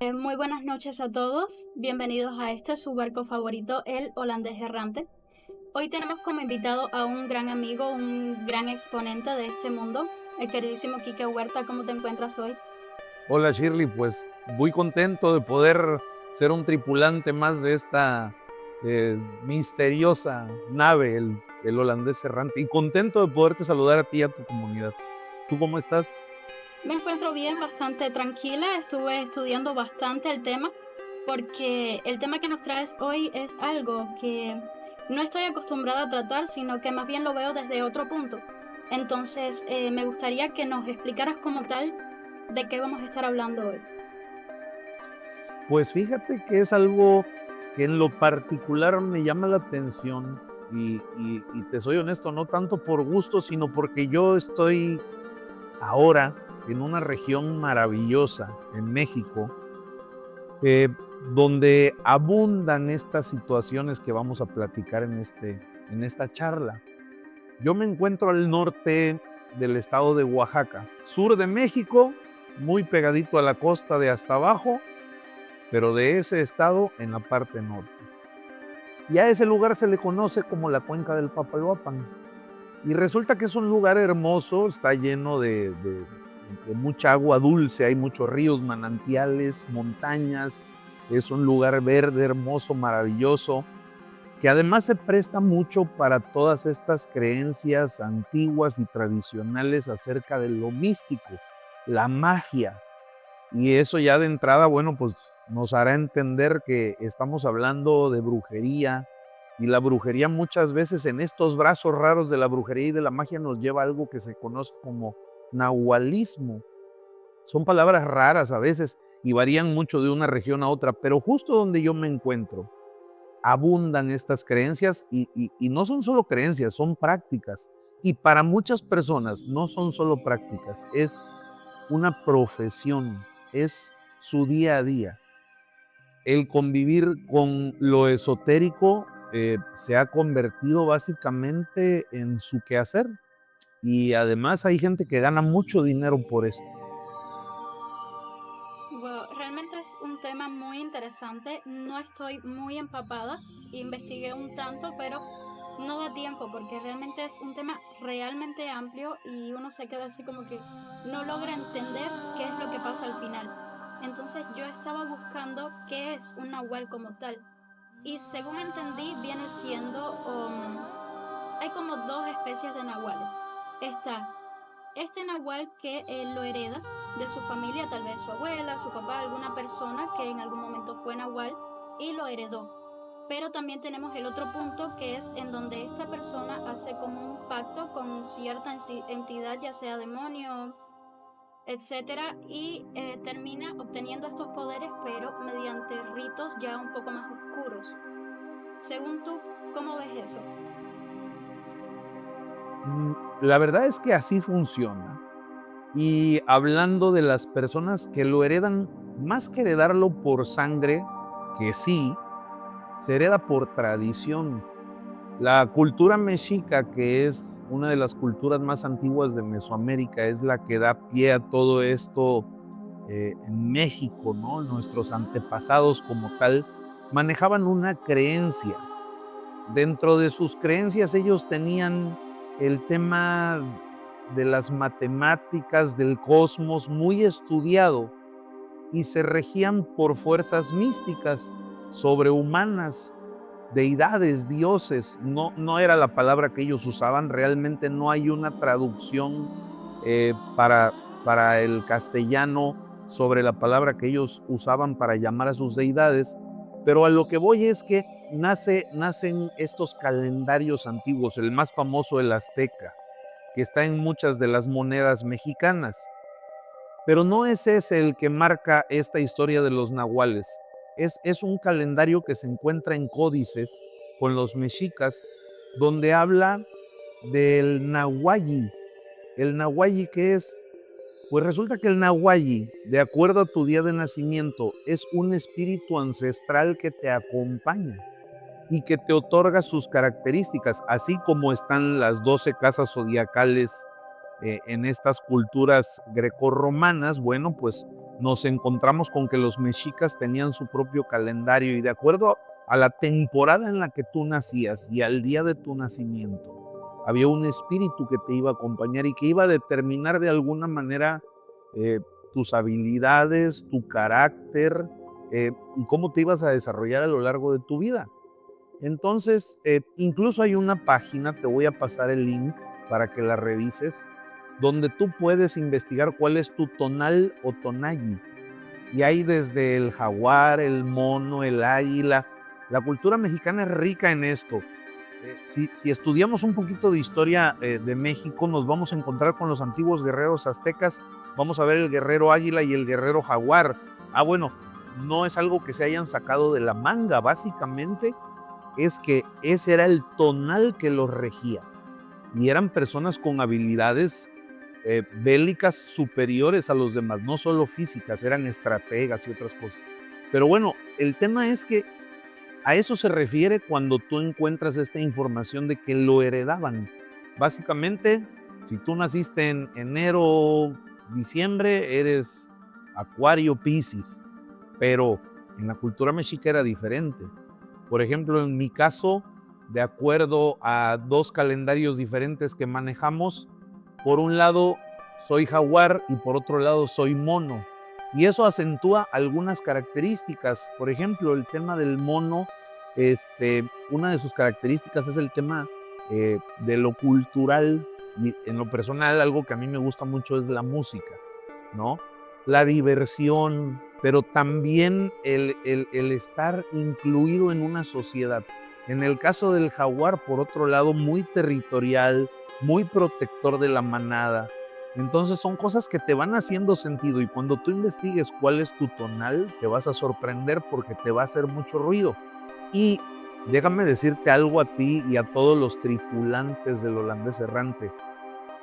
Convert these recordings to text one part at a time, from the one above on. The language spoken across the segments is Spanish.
Muy buenas noches a todos, bienvenidos a este su barco favorito, el holandés errante. Hoy tenemos como invitado a un gran amigo, un gran exponente de este mundo, el queridísimo Quique Huerta. ¿Cómo te encuentras hoy? Hola Shirley, pues muy contento de poder ser un tripulante más de esta misteriosa nave, el holandés errante, y contento de poderte saludar a ti y a tu comunidad. ¿Tú cómo estás? Me encuentro bien, bastante tranquila, estuve estudiando bastante el tema, porque el tema que nos traes hoy es algo que no estoy acostumbrada a tratar, sino que más bien lo veo desde otro punto. Entonces, me gustaría que nos explicaras como tal de qué vamos a estar hablando hoy. Pues fíjate que es algo que en lo particular me llama la atención y te soy honesto, no tanto por gusto, sino porque yo estoy ahora en una región maravillosa en México, eh, donde abundan estas situaciones que vamos a platicar en esta charla. Yo me encuentro al norte del estado de Oaxaca, sur de México, muy pegadito a la costa de hasta abajo, pero de ese estado en la parte norte. Y a ese lugar se le conoce como la cuenca del Papaloapan. Y resulta que es un lugar hermoso, está lleno de mucha agua dulce, hay muchos ríos, manantiales, montañas, es un lugar verde, hermoso, maravilloso, que además se presta mucho para todas estas creencias antiguas y tradicionales acerca de lo místico, la magia. Y eso ya de entrada, bueno, pues nos hará entender que estamos hablando de brujería, y la brujería muchas veces en estos brazos raros de la brujería y de la magia nos lleva a algo que se conoce como nahualismo. Son palabras raras a veces y varían mucho de una región a otra, pero justo donde yo me encuentro, abundan estas creencias y no son solo creencias, son prácticas. Y para muchas personas no son solo prácticas, es una profesión, es su día a día. El convivir con lo esotérico se ha convertido básicamente en su quehacer y además hay gente que gana mucho dinero por esto. Bueno, realmente es un tema muy interesante. No estoy muy empapada. Investigué un tanto, pero no da tiempo porque realmente es un tema realmente amplio y uno se queda así como que no logra entender qué es lo que pasa al final. Entonces yo estaba buscando qué es un nahual como tal. Y según entendí, viene siendo, hay como dos especies de nahuales. Está este nahual que lo hereda de su familia, tal vez su abuela, su papá, alguna persona que en algún momento fue nahual y lo heredó. Pero también tenemos el otro punto que es en donde esta persona hace como un pacto con cierta entidad, ya sea demonio, etcétera, y termina obteniendo estos poderes, pero mediante ritos ya un poco más oscuros. Según tú, ¿cómo ves eso? Mm, La verdad es que así funciona. Y hablando de las personas que lo heredan, más que heredarlo por sangre, que sí, se hereda por tradición. La cultura mexica, que es una de las culturas más antiguas de Mesoamérica, es la que da pie a todo esto en México, ¿no? Nuestros antepasados como tal manejaban una creencia. Dentro de sus creencias ellos tenían el tema de las matemáticas, del cosmos muy estudiado y se regían por fuerzas místicas, sobrehumanas, deidades, dioses. No era la palabra que ellos usaban, realmente no hay una traducción para el castellano sobre la palabra que ellos usaban para llamar a sus deidades, pero a lo que voy es que nacen estos calendarios antiguos, el más famoso el azteca, que está en muchas de las monedas mexicanas. Pero no es ese el que marca esta historia de los nahuales. Es un calendario que se encuentra en códices con los mexicas, donde habla del nahualli. El nahualli, ¿qué es? Pues resulta que el nahualli, de acuerdo a tu día de nacimiento, es un espíritu ancestral que te acompaña y que te otorga sus características, así como están las 12 casas zodiacales en estas culturas grecorromanas. Bueno, pues nos encontramos con que los mexicas tenían su propio calendario y de acuerdo a la temporada en la que tú nacías y al día de tu nacimiento, había un espíritu que te iba a acompañar y que iba a determinar de alguna manera tus habilidades, tu carácter y cómo te ibas a desarrollar a lo largo de tu vida. Entonces, incluso hay una página, te voy a pasar el link para que la revises, donde tú puedes investigar cuál es tu tonal o tonalli. Y hay desde el jaguar, el mono, el águila. La cultura mexicana es rica en esto. Si estudiamos un poquito de historia de México, nos vamos a encontrar con los antiguos guerreros aztecas. Vamos a ver el guerrero águila y el guerrero jaguar. Bueno, no es algo que se hayan sacado de la manga. Básicamente es que ese era el tonal que los regía. Y eran personas con habilidades bélicas superiores a los demás, no solo físicas, eran estrategas y otras cosas. Pero bueno, el tema es que a eso se refiere cuando tú encuentras esta información de que lo heredaban. Básicamente, si tú naciste en enero, diciembre, eres Acuario, Piscis, pero en la cultura mexica era diferente. Por ejemplo, en mi caso, de acuerdo a 2 calendarios diferentes que manejamos, por un lado soy jaguar y por otro lado soy mono. Y eso acentúa algunas características. Por ejemplo, el tema del mono, una de sus características es el tema de lo cultural. Y en lo personal, algo que a mí me gusta mucho es la música, ¿no? La diversión, pero también el estar incluido en una sociedad. En el caso del jaguar, por otro lado, muy territorial, muy protector de la manada. Entonces son cosas que te van haciendo sentido y cuando tú investigues cuál es tu tonal, te vas a sorprender porque te va a hacer mucho ruido. Y déjame decirte algo a ti y a todos los tripulantes del holandés errante.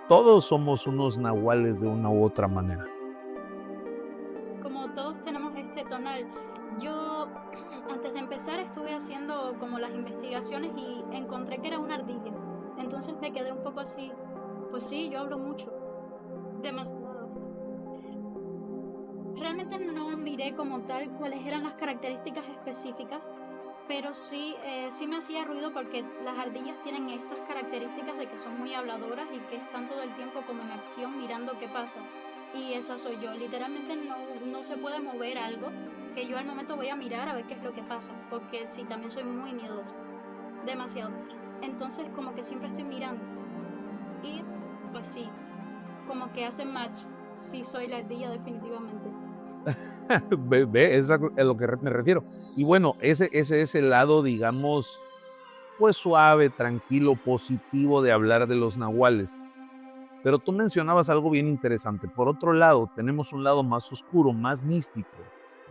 Todos somos unos nahuales de una u otra manera. Como todos tenemos este tonal, yo antes de empezar estuve haciendo como las investigaciones y encontré que era una ardilla. Entonces me quedé un poco así. Pues sí, yo hablo mucho, demasiado. Realmente no miré como tal cuáles eran las características específicas, pero sí me hacía ruido porque las ardillas tienen estas características de que son muy habladoras y que están todo el tiempo como en acción mirando qué pasa. Y esa soy yo. Literalmente no se puede mover algo que yo al momento voy a mirar a ver qué es lo que pasa, porque sí, también soy muy miedosa, demasiado. Entonces como que siempre estoy mirando. Y pues sí, como que hace match. Sí soy la ardilla definitivamente. Es a lo que me refiero. Y bueno, ese es el lado, digamos, pues suave, tranquilo, positivo de hablar de los nahuales. Pero tú mencionabas algo bien interesante. Por otro lado, tenemos un lado más oscuro, más místico,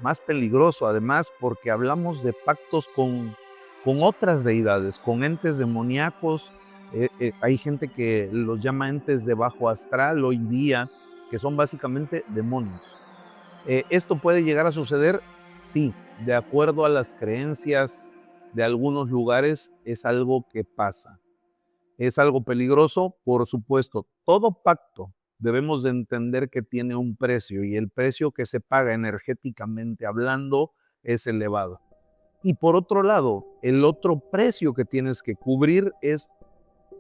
más peligroso, además, porque hablamos de pactos con otras deidades, con entes demoníacos. Hay gente que los llama entes de bajo astral hoy día, que son básicamente demonios. ¿Esto puede llegar a suceder? Sí, de acuerdo a las creencias de algunos lugares, es algo que pasa. ¿Es algo peligroso? Por supuesto. Todo pacto debemos de entender que tiene un precio y el precio que se paga energéticamente hablando es elevado. Y por otro lado, el otro precio que tienes que cubrir es,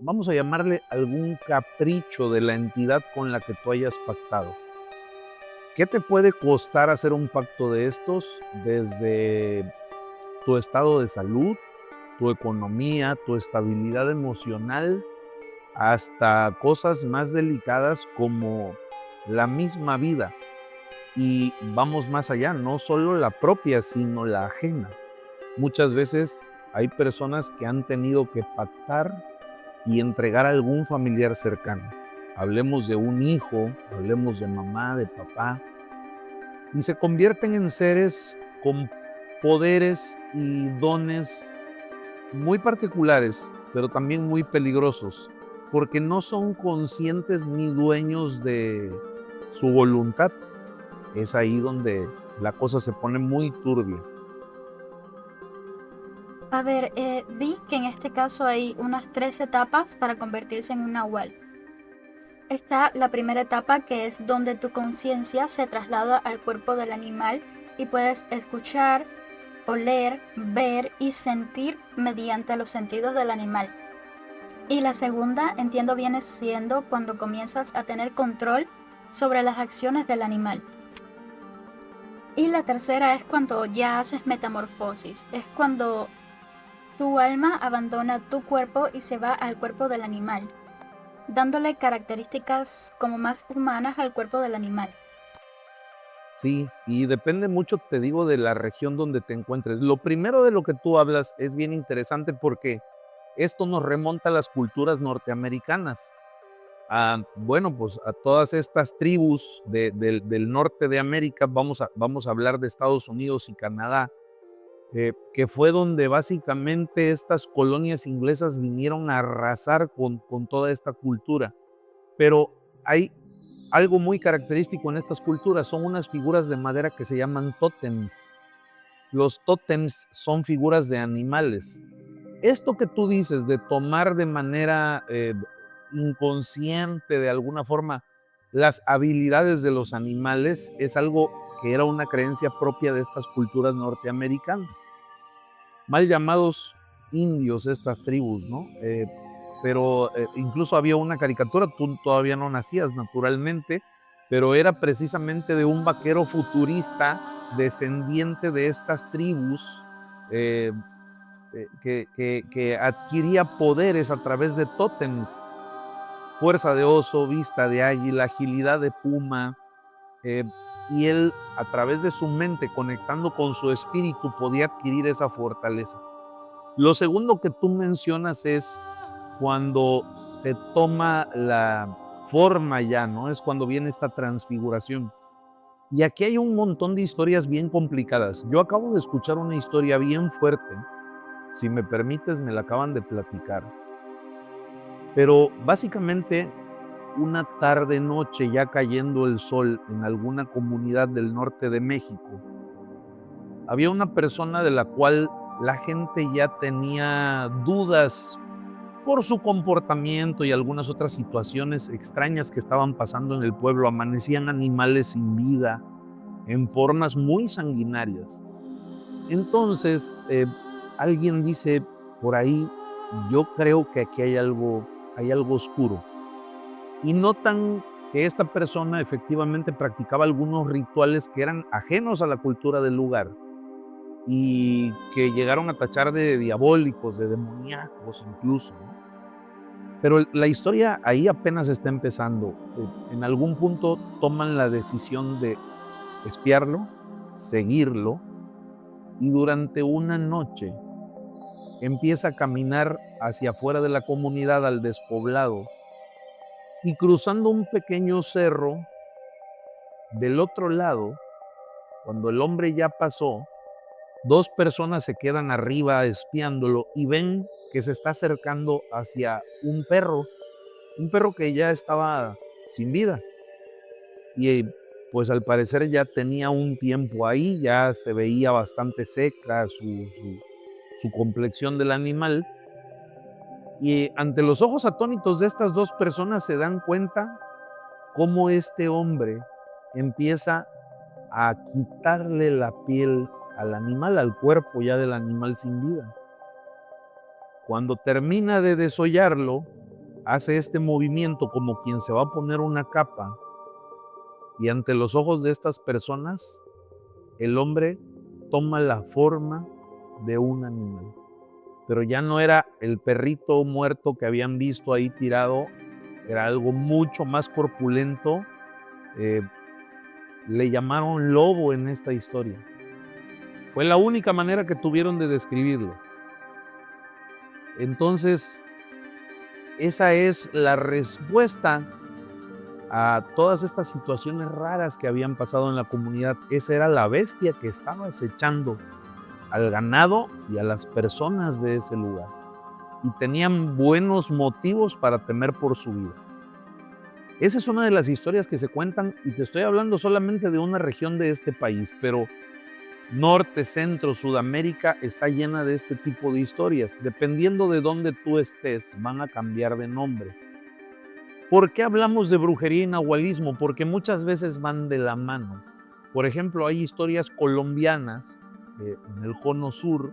vamos a llamarle algún capricho de la entidad con la que tú hayas pactado. ¿Qué te puede costar hacer un pacto de estos? Desde tu estado de salud, tu economía, tu estabilidad emocional, hasta cosas más delicadas como la misma vida. Y vamos más allá, no solo la propia, sino la ajena. Muchas veces hay personas que han tenido que pactar y entregar a algún familiar cercano. Hablemos de un hijo, hablemos de mamá, de papá, y se convierten en seres con poderes y dones muy particulares, pero también muy peligrosos, porque no son conscientes ni dueños de su voluntad. Es ahí donde la cosa se pone muy turbia. A ver, vi que en este caso hay unas 3 etapas para convertirse en un nahual. Está la primera etapa, que es donde tu conciencia se traslada al cuerpo del animal y puedes escuchar, oler, ver y sentir mediante los sentidos del animal. Y la segunda, entiendo, viene siendo cuando comienzas a tener control sobre las acciones del animal. Y la tercera es cuando ya haces metamorfosis, es cuando tu alma abandona tu cuerpo y se va al cuerpo del animal, dándole características como más humanas al cuerpo del animal. Sí, y depende mucho, te digo, de la región donde te encuentres. Lo primero de lo que tú hablas es bien interesante porque esto nos remonta a las culturas norteamericanas. Bueno, pues a todas estas tribus del norte de América, vamos a hablar de Estados Unidos y Canadá, que fue donde básicamente estas colonias inglesas vinieron a arrasar con toda esta cultura. Pero hay algo muy característico en estas culturas, son unas figuras de madera que se llaman tótems. Los tótems son figuras de animales. Esto que tú dices de tomar de manera inconsciente, de alguna forma, las habilidades de los animales, es algo que era una creencia propia de estas culturas norteamericanas. Mal llamados indios estas tribus, ¿no? Pero incluso había una caricatura, tú todavía no nacías naturalmente, pero era precisamente de un vaquero futurista descendiente de estas tribus, eh, que adquiría poderes a través de tótems, fuerza de oso, vista de águila, agilidad de puma, eh, y él a través de su mente, conectando con su espíritu, podía adquirir esa fortaleza. Lo segundo que tú mencionas es cuando se toma la forma ya, ¿no? Es cuando viene esta transfiguración. Y aquí hay un montón de historias bien complicadas. Yo acabo de escuchar una historia bien fuerte. Si me permites, me la acaban de platicar. Pero básicamente, una tarde noche, ya cayendo el sol en alguna comunidad del norte de México, había una persona de la cual la gente ya tenía dudas por su comportamiento y algunas otras situaciones extrañas que estaban pasando en el pueblo. Amanecían animales sin vida, en formas muy sanguinarias. Entonces, alguien dice por ahí, yo creo que aquí hay algo oscuro. Y notan que esta persona efectivamente practicaba algunos rituales que eran ajenos a la cultura del lugar y que llegaron a tachar de diabólicos, de demoníacos incluso, ¿no? Pero la historia ahí apenas está empezando. En algún punto toman la decisión de espiarlo, seguirlo, y durante una noche empieza a caminar hacia afuera de la comunidad al despoblado y cruzando un pequeño cerro, del otro lado, cuando el hombre ya pasó, dos personas se quedan arriba espiándolo y ven que se está acercando hacia un perro que ya estaba sin vida. Y pues al parecer ya tenía un tiempo ahí, ya se veía bastante seca su complexión del animal. Y ante los ojos atónitos de estas dos personas se dan cuenta cómo este hombre empieza a quitarle la piel al animal, al cuerpo ya del animal sin vida. Cuando termina de desollarlo, hace este movimiento como quien se va a poner una capa, y ante los ojos de estas personas, el hombre toma la forma de un animal. Pero ya no era el perrito muerto que habían visto ahí tirado, era algo mucho más corpulento. eh, Le llamaron lobo en esta historia. Fue la única manera que tuvieron de describirlo. Entonces, esa es la respuesta a todas estas situaciones raras que habían pasado en la comunidad. Esa era la bestia que estaba acechando al ganado y a las personas de ese lugar. Y tenían buenos motivos para temer por su vida. Esa es una de las historias que se cuentan, y te estoy hablando solamente de una región de este país, pero Norte, Centro, Sudamérica está llena de este tipo de historias. Dependiendo de dónde tú estés, van a cambiar de nombre. ¿Por qué hablamos de brujería y nahualismo? Porque muchas veces van de la mano. Por ejemplo, hay historias colombianas en el Cono Sur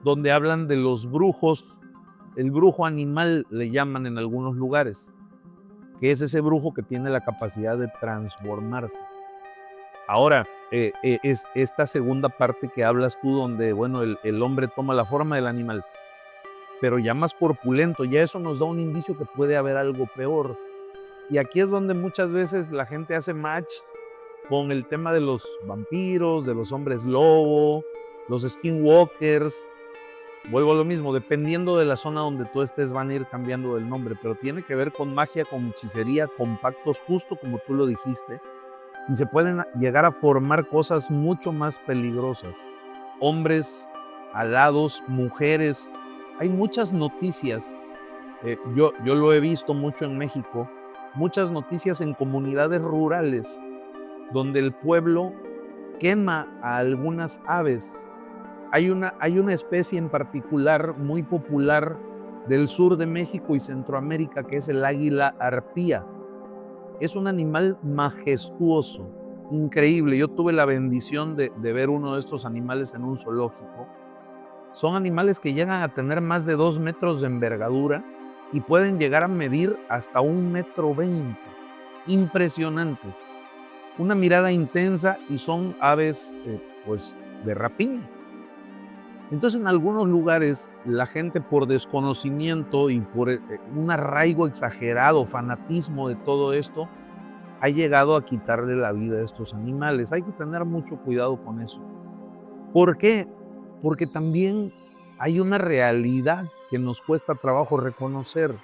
donde hablan de los brujos, el brujo animal le llaman en algunos lugares, que es ese brujo que tiene la capacidad de transformarse. Ahora, es esta segunda parte que hablas tú donde, bueno, el hombre toma la forma del animal, pero ya más corpulento, ya eso nos da un indicio que puede haber algo peor. Y aquí es donde muchas veces la gente hace match con el tema de los vampiros, de los hombres lobo, los skinwalkers. Vuelvo a lo mismo, dependiendo de la zona donde tú estés van a ir cambiando el nombre, pero tiene que ver con magia, con hechicería, con pactos, justo como tú lo dijiste, y se pueden llegar a formar cosas mucho más peligrosas. Hombres alados, mujeres, hay muchas noticias, yo lo he visto mucho en México, muchas noticias en comunidades rurales donde el pueblo quema a algunas aves. Hay una especie en particular muy popular del sur de México y Centroamérica que es el águila arpía. Es un animal majestuoso, increíble. Yo tuve la bendición de ver uno de estos animales en un zoológico. Son animales que llegan a tener más de 2 metros de envergadura y pueden llegar a medir hasta 1,20 m. Impresionantes. Una mirada intensa y son aves pues de rapiña. Entonces en algunos lugares la gente por desconocimiento y por un arraigo exagerado, fanatismo de todo esto, ha llegado a quitarle la vida a estos animales. Hay que tener mucho cuidado con eso. ¿Por qué? Porque también hay una realidad que nos cuesta trabajo reconocer.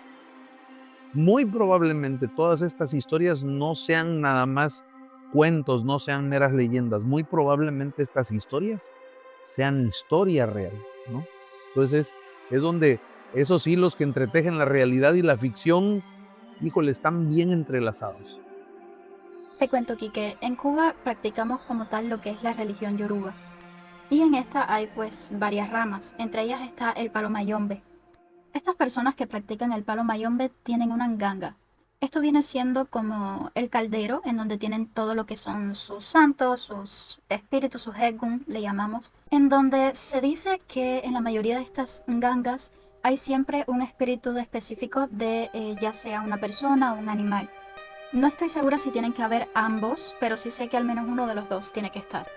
Muy probablemente todas estas historias no sean nada más cuentos, no sean meras leyendas. Muy probablemente estas historias sean historia real, ¿no? Entonces es donde esos hilos que entretejen la realidad y la ficción, híjole, están bien entrelazados. Te cuento, Quique, en Cuba practicamos como tal lo que es la religión yoruba. Y en esta hay pues varias ramas, entre ellas está el palo mayombe. Estas personas que practican el palo mayombe tienen una nganga. Esto viene siendo como el caldero en donde tienen todo lo que son sus santos, sus espíritus, sus egun, le llamamos, en donde se dice que en la mayoría de estas ngangas hay siempre un espíritu específico de ya sea una persona o un animal. No estoy segura si tienen que haber ambos, pero sí sé que al menos uno de los dos tiene que estar.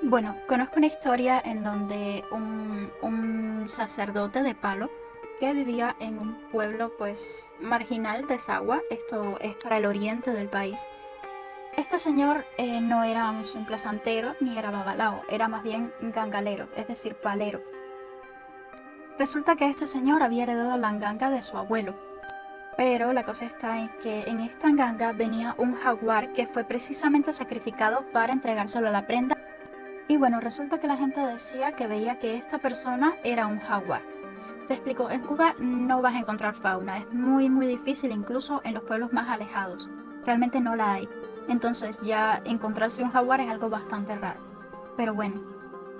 Bueno, conozco una historia en donde un sacerdote de palo que vivía en un pueblo pues marginal de Sagua, esto es para el oriente del país. Este señor no era un simple santero ni era babalao, era más bien gangalero, es decir, palero. Resulta que este señor había heredado la nganga de su abuelo, pero la cosa está en que en esta nganga venía un jaguar que fue precisamente sacrificado para entregárselo a la prenda. Y bueno, resulta que la gente decía que veía que esta persona era un jaguar. Te explico, en Cuba no vas a encontrar fauna, es muy difícil incluso en los pueblos más alejados. Realmente no la hay. Entonces ya encontrarse un jaguar es algo bastante raro. Pero bueno,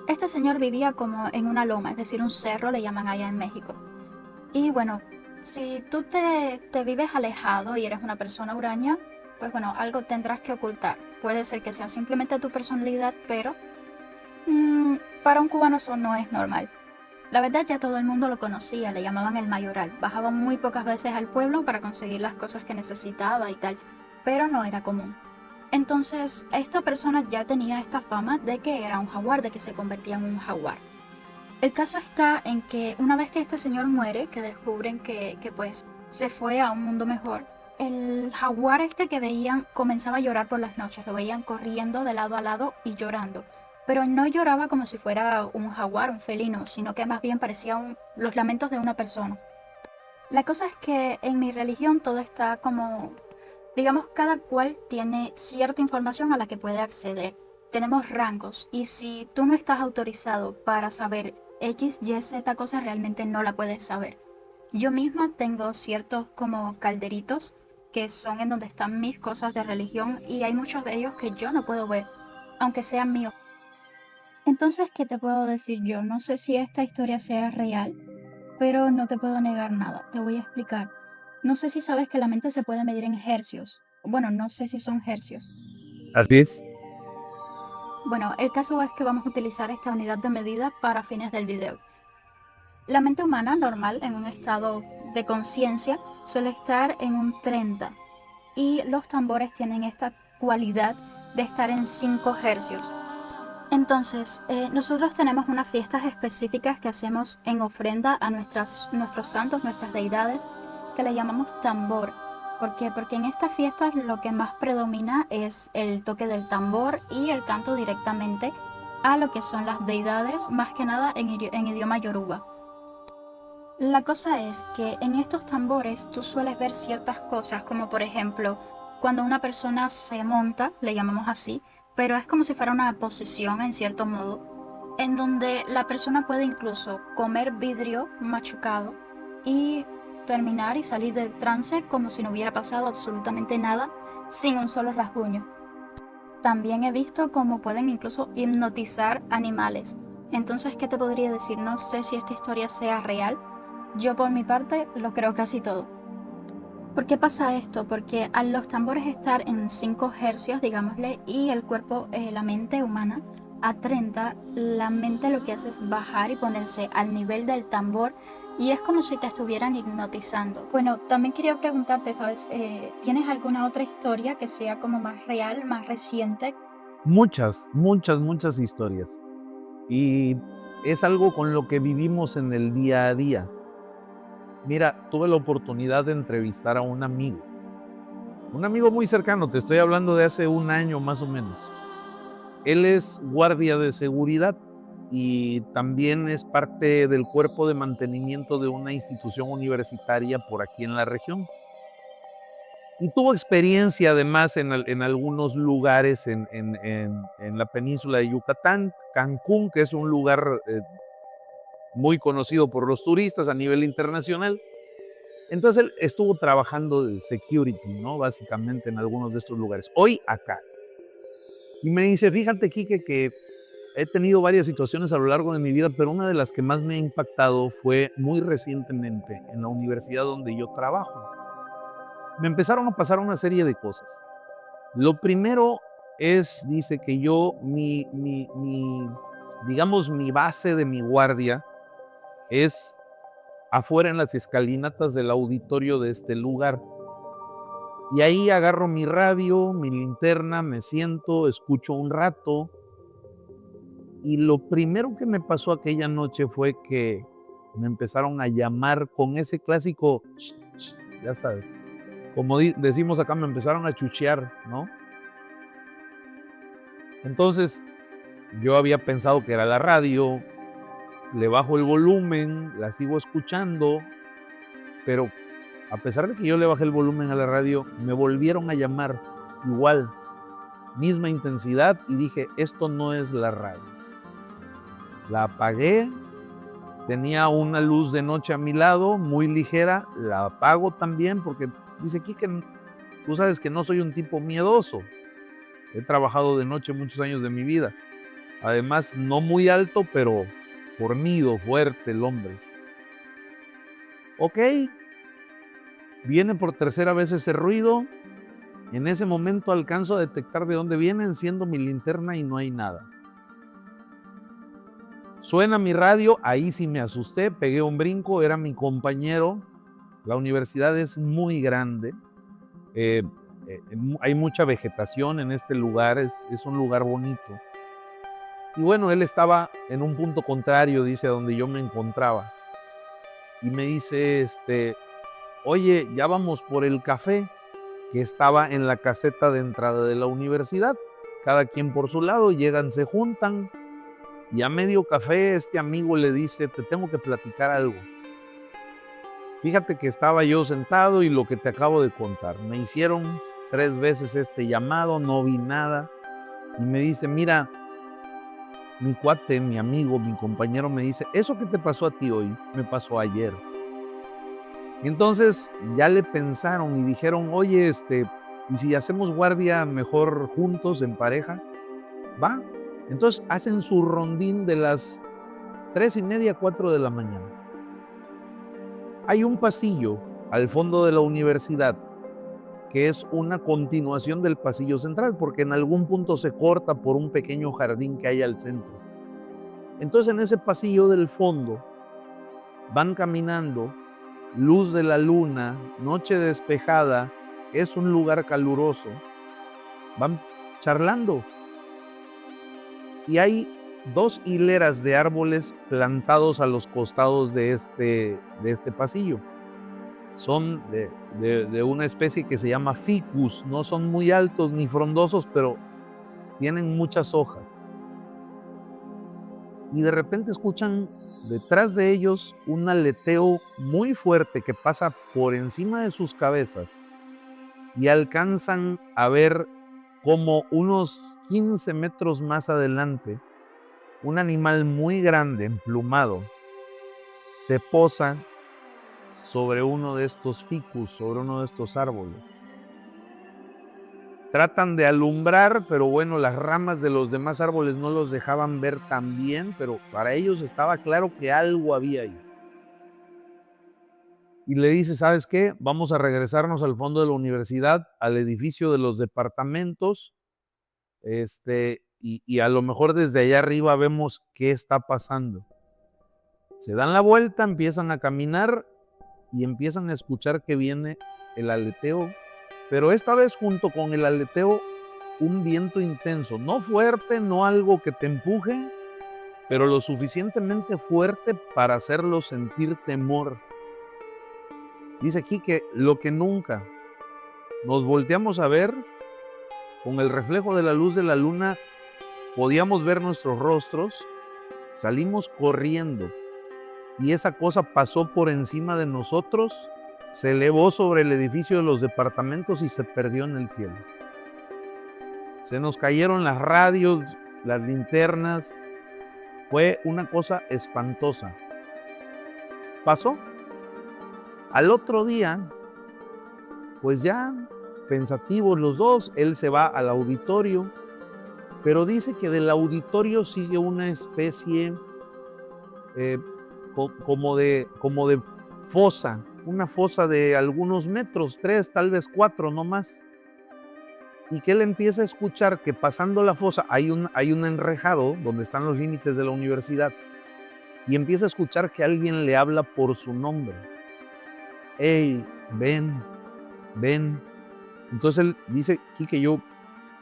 este señor vivía como en una loma, es decir, un cerro le llaman allá en México. Y bueno, si tú te vives alejado y eres una persona huraña, pues bueno, algo tendrás que ocultar. Puede ser que sea simplemente tu personalidad, pero para un cubano eso no es normal. La verdad ya todo el mundo lo conocía, le llamaban el mayoral. Bajaba muy pocas veces al pueblo para conseguir las cosas que necesitaba y tal, pero no era común. Entonces, esta persona ya tenía esta fama de que era un jaguar, de que se convertía en un jaguar. El caso está en que una vez que este señor muere, que descubren que pues se fue a un mundo mejor, el jaguar este que veían comenzaba a llorar por las noches, lo veían corriendo de lado a lado y llorando. Pero no lloraba como si fuera un jaguar, un felino, sino que más bien parecían los lamentos de una persona. La cosa es que en mi religión todo está como, digamos, cada cual tiene cierta información a la que puede acceder. Tenemos rangos y si tú no estás autorizado para saber X, Y, Z cosa, realmente no la puedes saber. Yo misma tengo ciertos como calderitos que son en donde están mis cosas de religión y hay muchos de ellos que yo no puedo ver, aunque sean míos. Entonces, ¿qué te puedo decir yo? No sé si esta historia sea real, pero no te puedo negar nada. Te voy a explicar. No sé si sabes que la mente se puede medir en hercios. Bueno, no sé si son hercios. Así es. Bueno, el caso es que vamos a utilizar esta unidad de medida para fines del video. La mente humana normal, en un estado de conciencia, suele estar en un 30 y los tambores tienen esta cualidad de estar en 5 hercios. Entonces, nosotros tenemos unas fiestas específicas que hacemos en ofrenda a nuestros santos, nuestras deidades, que le llamamos tambor. ¿Por qué? Porque en estas fiestas lo que más predomina es el toque del tambor y el canto directamente a lo que son las deidades, más que nada en idioma yoruba. La cosa es que en estos tambores tú sueles ver ciertas cosas, como por ejemplo, cuando una persona se monta, le llamamos así, pero es como si fuera una posesión en cierto modo, en donde la persona puede incluso comer vidrio machucado y terminar y salir del trance como si no hubiera pasado absolutamente nada, sin un solo rasguño. También he visto cómo pueden incluso hipnotizar animales. Entonces, ¿qué te podría decir? No sé si esta historia sea real. Yo por mi parte lo creo casi todo. ¿Por qué pasa esto? Porque al los tambores estar en 5 hercios, digámosle, y el cuerpo, la mente humana, a 30, la mente lo que hace es bajar y ponerse al nivel del tambor y es como si te estuvieran hipnotizando. Bueno, también quería preguntarte, ¿sabes? ¿Tienes alguna otra historia que sea como más real, más reciente? Muchas, muchas, muchas historias. Y es algo con lo que vivimos en el día a día. Mira, tuve la oportunidad de entrevistar a un amigo muy cercano, te estoy hablando de hace un año más o menos. Él es guardia de seguridad y también es parte del cuerpo de mantenimiento de una institución universitaria por aquí en la región. Y tuvo experiencia además en algunos lugares en la península de Yucatán, Cancún, que es un lugar muy conocido por los turistas a nivel internacional. Entonces él estuvo trabajando de security, ¿no? Básicamente en algunos de estos lugares. Hoy acá. Y me dice, fíjate, Quique, que he tenido varias situaciones a lo largo de mi vida, pero una de las que más me ha impactado fue muy recientemente en la universidad donde yo trabajo. Me empezaron a pasar una serie de cosas. Lo primero es, dice que yo, digamos, mi base de mi guardia es afuera en las escalinatas del auditorio de este lugar. Y ahí agarro mi radio, mi linterna, me siento, escucho un rato. Y lo primero que me pasó aquella noche fue que me empezaron a llamar con ese clásico, ya sabes, como decimos acá, me empezaron a chuchear, ¿no? Entonces yo había pensado que era la radio, le bajo el volumen, la sigo escuchando, pero a pesar de que yo le bajé el volumen a la radio, me volvieron a llamar igual, misma intensidad, y dije, esto no es la radio. La apagué, tenía una luz de noche a mi lado, muy ligera, la apago también, porque dice aquí que tú sabes que no soy un tipo miedoso. He trabajado de noche muchos años de mi vida. Además, no muy alto, pero fornido, fuerte el hombre. Ok, viene por tercera vez ese ruido. En ese momento alcanzo a detectar de dónde viene, enciendo mi linterna y no hay nada. Suena mi radio, ahí sí me asusté, pegué un brinco, era mi compañero. La universidad es muy grande, eh, hay mucha vegetación en este lugar, es un lugar bonito. Y bueno, él estaba en un punto contrario, dice, a donde yo me encontraba. Y me dice, oye, ya vamos por el café, que estaba en la caseta de entrada de la universidad. Cada quien por su lado, llegan, se juntan. Y a medio café, este amigo le dice, te tengo que platicar algo. Fíjate que estaba yo sentado y lo que te acabo de contar. Me hicieron 3 veces este llamado, no vi nada. Y me dice, mira, mi cuate, mi amigo, mi compañero me dice, eso que te pasó a ti hoy, me pasó ayer. Y entonces ya le pensaron y dijeron, oye, ¿y si hacemos guardia mejor juntos, en pareja? Va. Entonces hacen su rondín de las 3:30, 4 de la mañana. Hay un pasillo al fondo de la universidad, que es una continuación del pasillo central, porque en algún punto se corta por un pequeño jardín que hay al centro. Entonces en ese pasillo del fondo van caminando, luz de la luna, noche despejada, es un lugar caluroso, van charlando y hay 2 hileras de árboles plantados a los costados de este pasillo. Son de una especie que se llama ficus, no son muy altos ni frondosos, pero tienen muchas hojas. Y de repente escuchan detrás de ellos un aleteo muy fuerte que pasa por encima de sus cabezas y alcanzan a ver como unos 15 metros más adelante un animal muy grande, emplumado, se posa sobre uno de estos ficus, sobre uno de estos árboles. Tratan de alumbrar, pero bueno, las ramas de los demás árboles no los dejaban ver tan bien, pero para ellos estaba claro que algo había ahí. Y le dice, ¿sabes qué? Vamos a regresarnos al fondo de la universidad, al edificio de los departamentos, y a lo mejor desde allá arriba vemos qué está pasando. Se dan la vuelta, empiezan a caminar y empiezan a escuchar que viene el aleteo, pero esta vez junto con el aleteo, un viento intenso, no fuerte, no algo que te empuje, pero lo suficientemente fuerte para hacerlo sentir temor. Dice aquí que lo que nunca nos volteamos a ver, con el reflejo de la luz de la luna, podíamos ver nuestros rostros, salimos corriendo y esa cosa pasó por encima de nosotros, se elevó sobre el edificio de los departamentos y se perdió en el cielo. Se nos cayeron las radios, las linternas, fue una cosa espantosa. Pasó. Al otro día, pues ya pensativos los dos, él se va al auditorio, pero dice que del auditorio sigue una especie como de fosa, una fosa de algunos metros, 3, tal vez 4, no más. Y que él empieza a escuchar que pasando la fosa hay un enrejado donde están los límites de la universidad y empieza a escuchar que alguien le habla por su nombre. Hey, ven, ven. Entonces él dice aquí que yo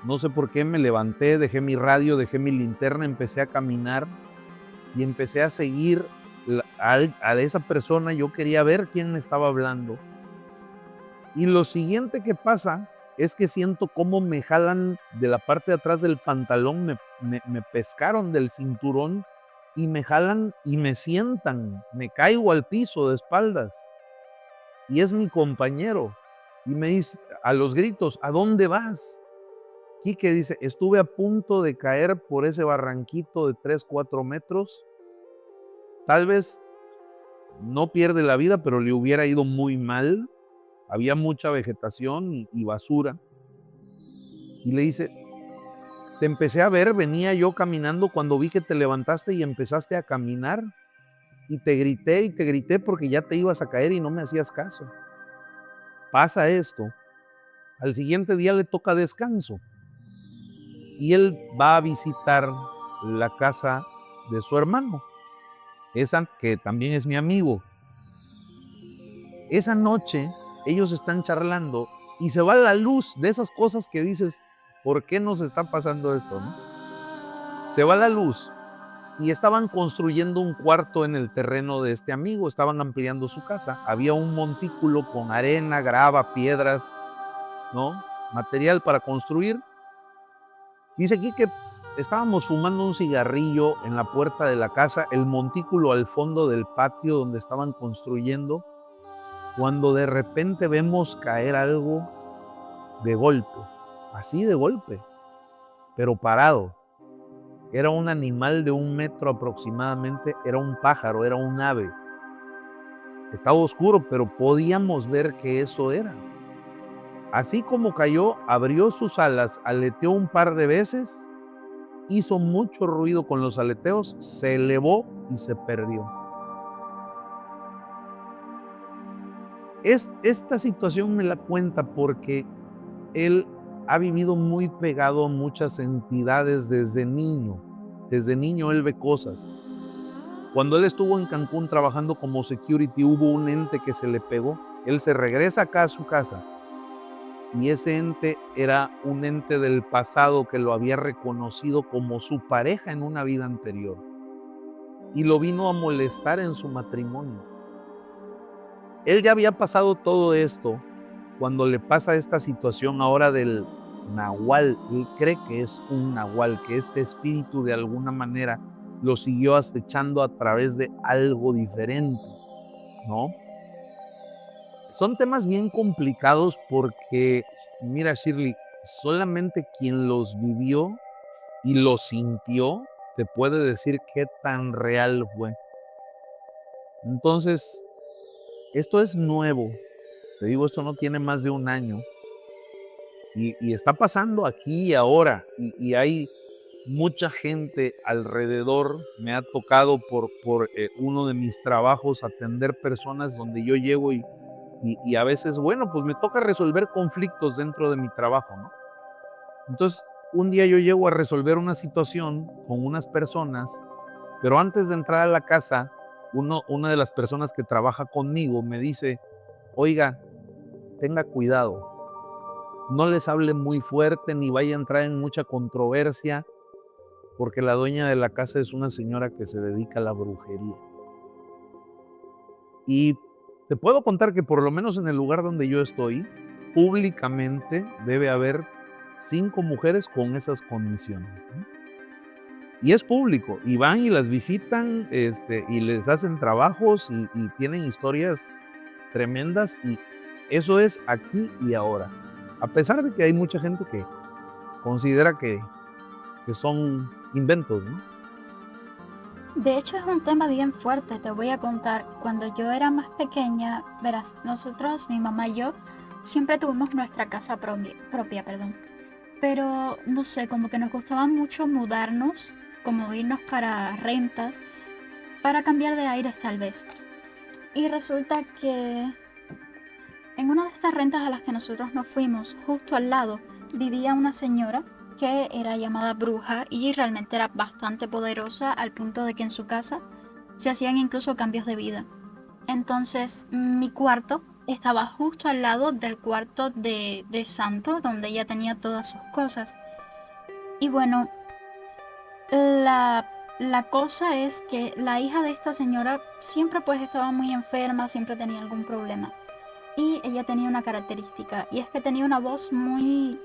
no sé por qué me levanté, dejé mi radio, dejé mi linterna, empecé a caminar y empecé a seguir a esa persona. Yo quería ver quién me estaba hablando. Y lo siguiente que pasa es que siento cómo me jalan de la parte de atrás del pantalón, me pescaron del cinturón y me jalan y me sientan, me caigo al piso de espaldas. Y es mi compañero. Y me dice a los gritos, ¿a dónde vas? Quique dice, estuve a punto de caer por ese barranquito de 3, 4 metros. Tal vez no pierde la vida, pero le hubiera ido muy mal. Había mucha vegetación y basura. Y le dice, te empecé a ver, venía yo caminando cuando vi que te levantaste y empezaste a caminar. Y te grité porque ya te ibas a caer y no me hacías caso. Pasa esto. Al siguiente día le toca descanso. Y él va a visitar la casa de su hermano, esa que también es mi amigo. Esa noche ellos están charlando y se va la luz de esas cosas que dices, ¿por qué nos está pasando esto, no? Se va la luz y estaban construyendo un cuarto en el terreno de este amigo, estaban ampliando su casa. Había un montículo con arena, grava, piedras, ¿no? Material para construir. Dice aquí que estábamos fumando un cigarrillo en la puerta de la casa, el montículo al fondo del patio donde estaban construyendo, cuando de repente vemos caer algo de golpe, así de golpe, pero parado. Era un animal de 1 metro aproximadamente, era un pájaro, era un ave. Estaba oscuro, pero podíamos ver que eso era. Así como cayó, abrió sus alas, aleteó un par de veces, hizo mucho ruido con los aleteos, se elevó y se perdió. Esta situación me la cuenta porque él ha vivido muy pegado a muchas entidades desde niño. Desde niño él ve cosas. Cuando él estuvo en Cancún trabajando como security, hubo un ente que se le pegó. Él se regresa acá a su casa y ese ente era un ente del pasado que lo había reconocido como su pareja en una vida anterior y lo vino a molestar en su matrimonio. Él ya había pasado todo esto cuando le pasa esta situación ahora del nahual. Él cree que es un nahual, que este espíritu de alguna manera lo siguió acechando a través de algo diferente, ¿no? Son temas bien complicados porque, mira, Shirley, solamente quien los vivió y los sintió te puede decir qué tan real fue. Entonces, esto es nuevo. Te digo, esto no tiene más de un año. Y está pasando aquí y ahora. Y hay mucha gente alrededor. Me ha tocado por uno de mis trabajos atender personas donde yo llego y a veces, bueno, pues me toca resolver conflictos dentro de mi trabajo, ¿no? Entonces, un día yo llego a resolver una situación con unas personas, pero antes de entrar a la casa, una de las personas que trabaja conmigo me dice, oiga, tenga cuidado, no les hable muy fuerte ni vaya a entrar en mucha controversia, porque la dueña de la casa es una señora que se dedica a la brujería. Y te puedo contar que por lo menos en el lugar donde yo estoy, públicamente debe haber 5 mujeres con esas condiciones, ¿no? Y es público, y van y las visitan, y les hacen trabajos y tienen historias tremendas, y eso es aquí y ahora. A pesar de que hay mucha gente que considera que son inventos, ¿no? De hecho, es un tema bien fuerte, te voy a contar. Cuando yo era más pequeña, verás, nosotros, mi mamá y yo, siempre tuvimos nuestra casa propia, perdón. Pero no sé, como que nos gustaba mucho mudarnos, como irnos para rentas, para cambiar de aires tal vez. Y resulta que en una de estas rentas a las que nosotros nos fuimos, justo al lado, vivía una señora que era llamada bruja y realmente era bastante poderosa al punto de que en su casa se hacían incluso cambios de vida. Entonces mi cuarto estaba justo al lado del cuarto de Santo, donde ella tenía todas sus cosas. Y bueno, la cosa es que la hija de esta señora siempre pues estaba muy enferma, siempre tenía algún problema. Y ella tenía una característica, y es que tenía una voz muy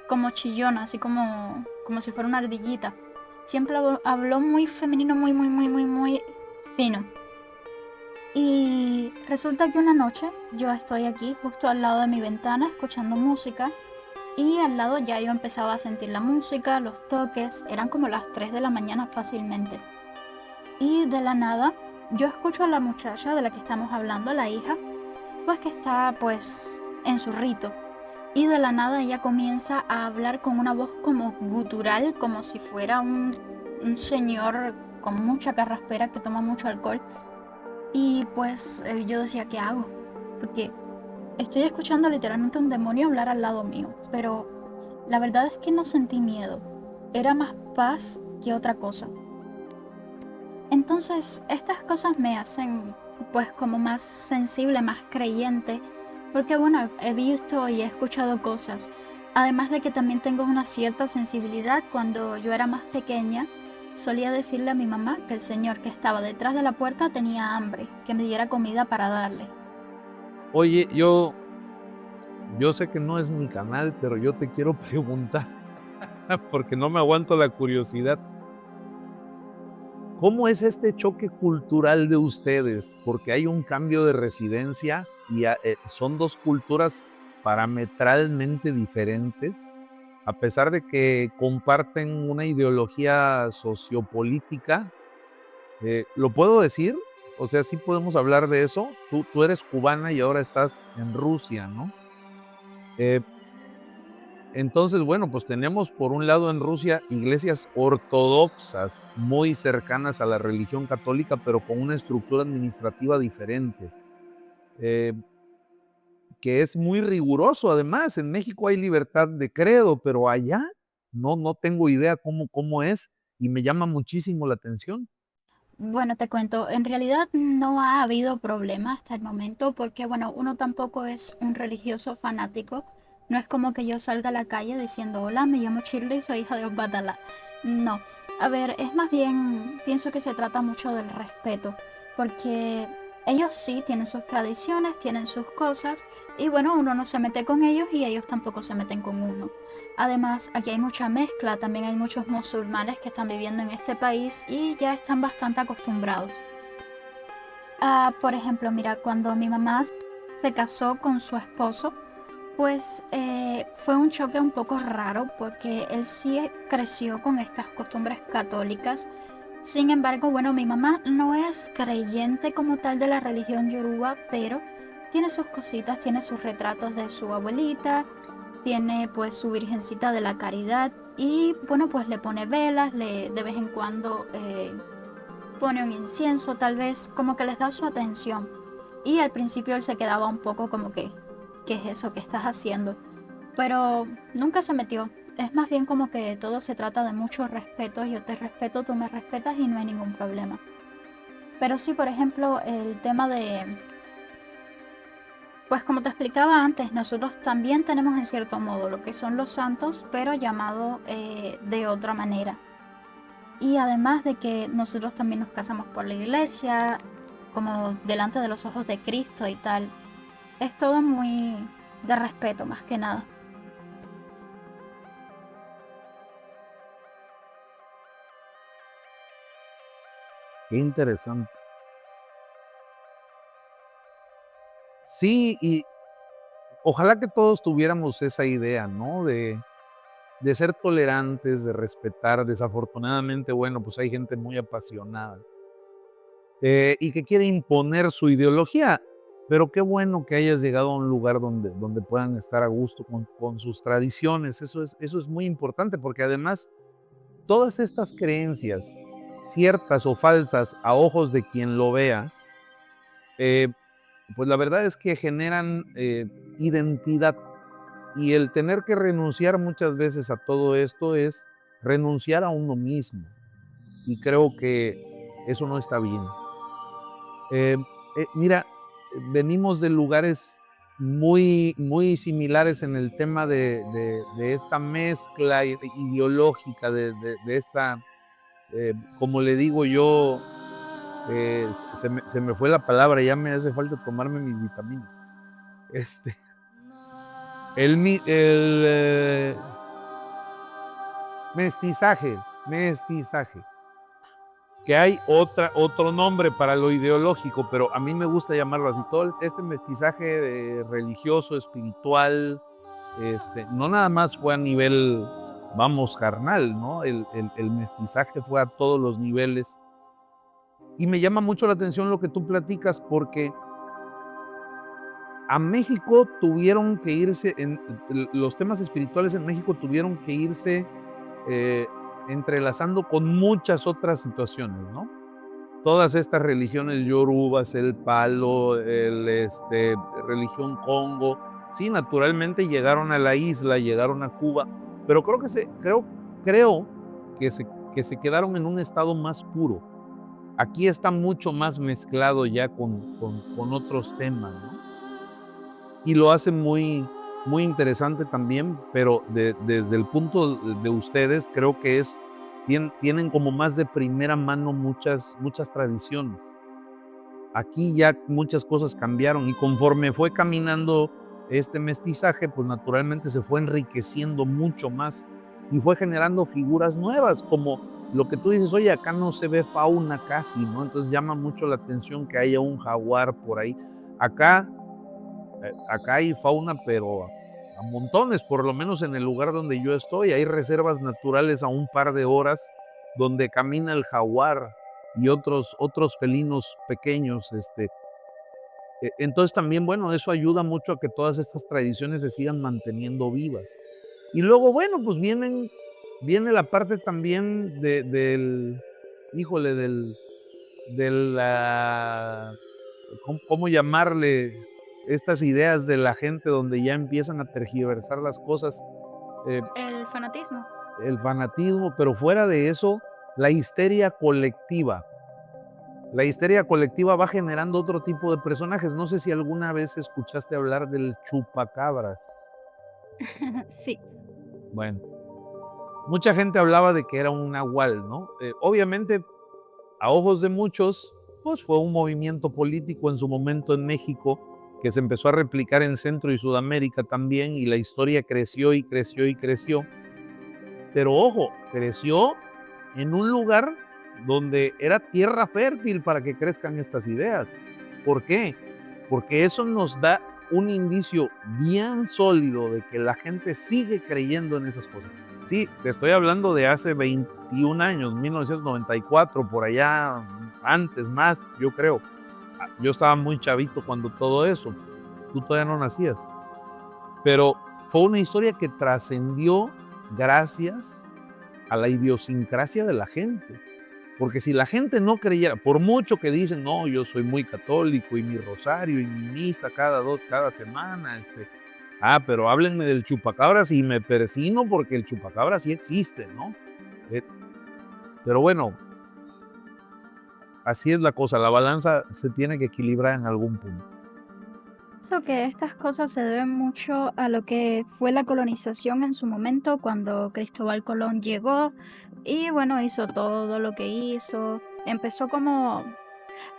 como chillona, así como si fuera una ardillita. Siempre habló muy femenino, muy fino. Y resulta que una noche yo estoy aquí justo al lado de mi ventana escuchando música y al lado ya yo empezaba a sentir la música, los toques, eran como las 3 de la mañana fácilmente. Y de la nada yo escucho a la muchacha de la que estamos hablando, la hija, pues que está pues en su rito. Y de la nada ella comienza a hablar con una voz como gutural, como si fuera un señor con mucha carraspera que toma mucho alcohol. Y pues yo decía, ¿qué hago? Porque estoy escuchando literalmente un demonio hablar al lado mío. Pero la verdad es que no sentí miedo. Era más paz que otra cosa. Entonces estas cosas me hacen pues como más sensible, más creyente. Porque bueno, he visto y he escuchado cosas. Además de que también tengo una cierta sensibilidad. Cuando yo era más pequeña, solía decirle a mi mamá que el señor que estaba detrás de la puerta tenía hambre, que me diera comida para darle. Oye, yo sé que no es mi canal, pero yo te quiero preguntar, porque no me aguanto la curiosidad. ¿Cómo es este choque cultural de ustedes? Porque hay un cambio de residencia y son 2 culturas parametralmente diferentes, a pesar de que comparten una ideología sociopolítica. ¿Lo puedo decir? O sea, sí podemos hablar de eso. Tú eres cubana y ahora estás en Rusia, ¿no? Eh, Entonces, bueno, pues tenemos por un lado en Rusia iglesias ortodoxas muy cercanas a la religión católica, pero con una estructura administrativa diferente. Eh, que es muy riguroso. Además, en México hay libertad de credo, pero allá no tengo idea cómo es y me llama muchísimo la atención. Bueno, te cuento, en realidad no ha habido problema hasta el momento porque, bueno, uno tampoco es un religioso fanático. No es como que yo salga a la calle diciendo, hola, me llamo Shirley, soy hija de Obatala. No, a ver, es más bien, pienso que se trata mucho del respeto, porque ellos sí tienen sus tradiciones, tienen sus cosas, y bueno, uno no se mete con ellos y ellos tampoco se meten con uno. Además, aquí hay mucha mezcla, también hay muchos musulmanes que están viviendo en este país y ya están bastante acostumbrados. Por ejemplo, mira, cuando mi mamá se casó con su esposo, pues fue un choque un poco raro porque él sí creció con estas costumbres católicas. Sin embargo, bueno, mi mamá no es creyente como tal de la religión yoruba, pero tiene sus cositas, tiene sus retratos de su abuelita, tiene pues su Virgencita de la Caridad y bueno, pues le pone velas, de vez en cuando pone un incienso, tal vez como que les da su atención. Y al principio él se quedaba un poco como que, ¿qué es eso que estás haciendo? Pero nunca se metió. Es más bien como que todo se trata de mucho respeto. Yo te respeto, tú me respetas y no hay ningún problema. Pero sí, por ejemplo, el tema de, pues como te explicaba antes, nosotros también tenemos en cierto modo lo que son los santos, pero llamado de otra manera. Y además de que nosotros también nos casamos por la iglesia, como delante de los ojos de Cristo y tal. Es todo muy de respeto más que nada. Qué interesante. Sí, y ojalá que todos tuviéramos esa idea, ¿no? De ser tolerantes, de respetar. Desafortunadamente, bueno, pues hay gente muy apasionada y que quiere imponer su ideología. Pero qué bueno que hayas llegado a un lugar donde puedan estar a gusto con sus tradiciones. Eso es muy importante porque además todas estas creencias, ciertas o falsas a ojos de quien lo vea, eh, pues la verdad es que generan identidad. Y el tener que renunciar muchas veces a todo esto es renunciar a uno mismo. Y creo que eso no está bien. Eh, Mira, venimos de lugares muy similares en el tema de esta mezcla ideológica, de esta, como le digo yo, se me fue la palabra, ya me hace falta tomarme mis vitaminas. Este, mestizaje, mestizaje. Que hay otro nombre para lo ideológico, pero a mí me gusta llamarlo así. Todo este mestizaje religioso, espiritual, no nada más fue a nivel, vamos, carnal, ¿no? El mestizaje fue a todos los niveles. Y me llama mucho la atención lo que tú platicas, porque a México tuvieron que irse, los temas espirituales en México tuvieron que irse eh, entrelazando con muchas otras situaciones, ¿no? Todas estas religiones yorubas, el palo, religión congo, sí, naturalmente llegaron a la isla, llegaron a Cuba, pero creo que que se quedaron en un estado más puro. Aquí está mucho más mezclado ya con otros temas, ¿no? Y lo hace muy interesante también, pero desde el punto de ustedes, creo que tienen como más de primera mano muchas tradiciones. Aquí ya muchas cosas cambiaron y conforme fue caminando este mestizaje, pues naturalmente se fue enriqueciendo mucho más y fue generando figuras nuevas, como lo que tú dices, oye, acá no se ve fauna casi, ¿no? Entonces llama mucho la atención que haya un jaguar por ahí. Acá acá hay fauna, pero a montones, por lo menos en el lugar donde yo estoy. Hay reservas naturales a un par de horas donde camina el jaguar y otros felinos pequeños. Entonces también, bueno, eso ayuda mucho a que todas estas tradiciones se sigan manteniendo vivas. Y luego, bueno, pues viene la parte también híjole, de la, ¿cómo llamarle? estas ideas de la gente donde ya empiezan a tergiversar las cosas, eh, El fanatismo. el fanatismo, pero fuera de eso, la histeria colectiva. La histeria colectiva va generando otro tipo de personajes. No sé si alguna vez escuchaste hablar del chupacabras. Sí, Bueno, mucha gente hablaba de que era un nahual, ¿no? Obviamente, a ojos de muchos, pues fue un movimiento político en su momento en México que se empezó a replicar en Centro y Sudamérica también, y la historia creció y creció y creció. Pero ojo, creció en un lugar donde era tierra fértil para que crezcan estas ideas. ¿Por qué? Porque eso nos da un indicio bien sólido de que la gente sigue creyendo en esas cosas. Sí, te estoy hablando de hace 21 años, 1994, por allá, antes, más, yo creo. Yo estaba muy chavito cuando todo eso. Tú todavía no nacías. Pero fue una historia que trascendió gracias a la idiosincrasia de la gente. Porque si la gente no creyera, por mucho que dicen, no, yo soy muy católico y mi rosario y mi misa cada semana, pero háblenme del chupacabras y me persino porque el chupacabras sí existe, ¿no? Eh, pero bueno, así es la cosa, la balanza se tiene que equilibrar en algún punto. pienso que estas cosas se deben mucho a lo que fue la colonización en su momento, cuando Cristóbal Colón llegó y bueno, hizo todo lo que hizo. Empezó como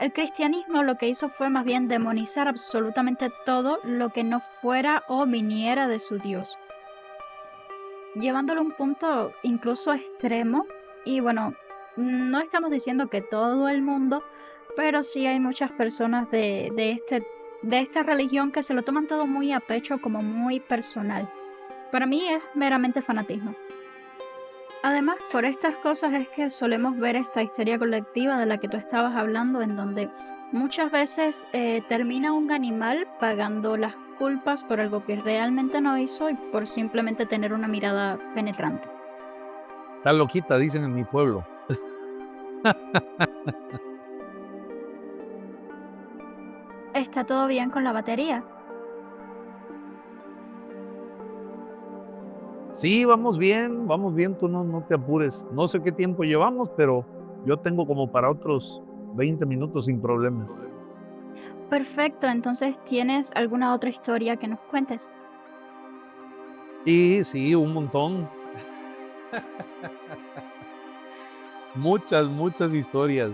el cristianismo lo que hizo fue más bien demonizar absolutamente todo lo que no fuera o viniera de su Dios, llevándolo a un punto incluso extremo. Y bueno, no estamos diciendo que todo el mundo, pero sí hay muchas personas de esta religión que se lo toman todo muy a pecho, como muy personal. Para mí es meramente fanatismo. Además, por estas cosas es que solemos ver esta histeria colectiva de la que tú estabas hablando, en donde muchas veces termina un animal pagando las culpas por algo que realmente no hizo y por simplemente tener una mirada penetrante. Está loquita, dicen en mi pueblo. ¿Está todo bien con la batería? Sí, vamos bien, tú no te apures. No sé qué tiempo llevamos, pero yo tengo como para otros 20 minutos sin problema. Perfecto, entonces ¿tienes alguna otra historia que nos cuentes? Y sí, un montón, muchas historias.